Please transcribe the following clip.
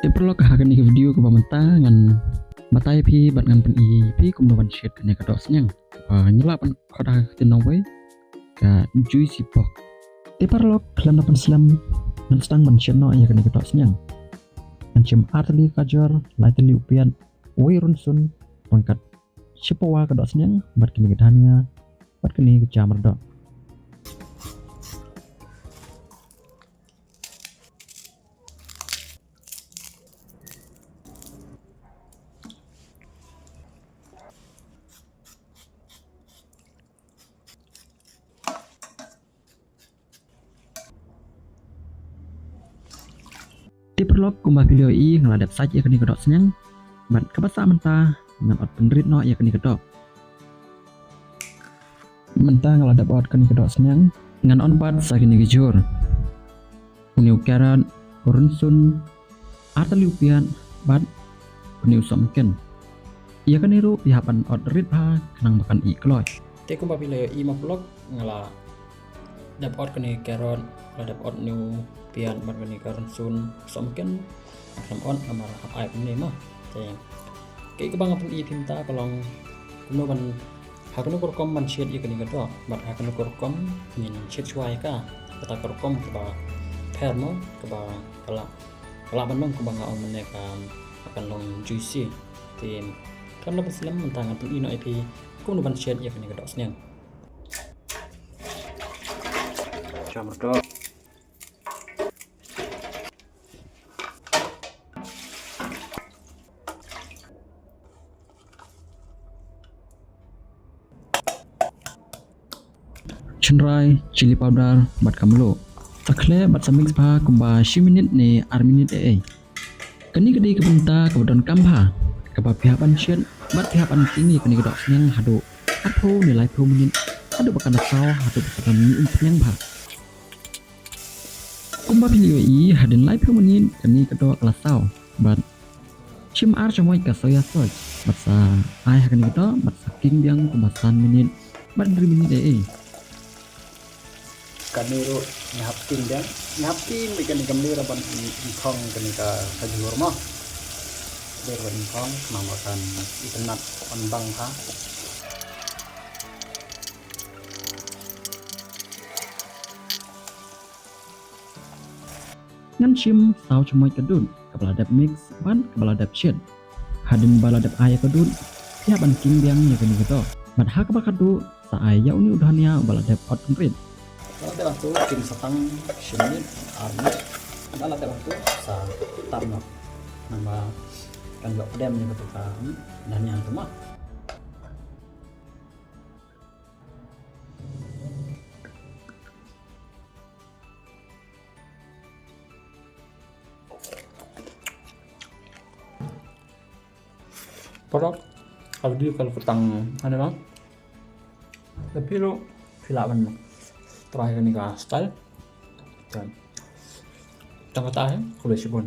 Perlu kehakan di video ke pamenta ngan matai pi bat ngan pen i pi kum no ban shet kan ya kadok senyang nyela pan khoda tinong we ka juicy pork perlu kelam dapan selam ngan stang ban shet no ya kan kadok senyang ancem atli kajor laitli upian we runsun pangkat sipawa kadok senyang bat kini gedania bat kini kecamar dok. Perlu kumbah video i ngeladap saja kini kedok senyang ban kebasa mentah ngan ot penrit no ya kini kedok mentah ngeladap ot kini kedok senyang ngan on bat sakini gejur uniu karan urunsun atali upian bat uniu somken iya kini ru pihapan ot rit ha kenang makan i kloy te kumbah video i ma vlog ngala dap ot kini karon ladap ot new pian bat kini karon sun somken sam on amar hap ai pun mah teng ke kebang pun i pinta kalong kuno ban hakno korkom man shed i kini gato bat hakno korkom min shed chuai ka kata korkom ke ba permo ke ba kala ban ke ba ngaon mene ka akan long juicy tim kan dapat selam mentang pun i no ip kuno ban shed i kini gato senyang jamur do chenrai chili powder bat kamlo takle bat samix ba kumba 10 minit ne 6 minit keni gede kebenta kebodon kambha keba pihapan shen bat pihapan tinggi keni kedok senyang hadu apo nilai 10 menit hadu bakana saw hadu bakana mi senyang ba kumba video i hadin lai 10 menit keni kedok kelas saw bat chim ar chamoy ka soya sauce bat sa ai keni kedok bat saking biang kumba 1 menit bat 2 menit kaniro nyapkin bikin kamera ban ingkong kenika kajur mah berban ingkong mamakan ikanat on bangka ngan chim saw chamoy kadun kabaladap mix ban kabaladap chin hadin baladap aya kadun ya ban king biang ya kini gitu bat ha kabakadu sa aya uni udahnya baladap out complete ada waktu tim setang sini army ada waktu sa tarno nama kan gak pedem nya betul kan dan yang rumah porok kalau dia kalau petang ada bang tapi lo filapan terakhir ini style dan tengah tahu kulit sibun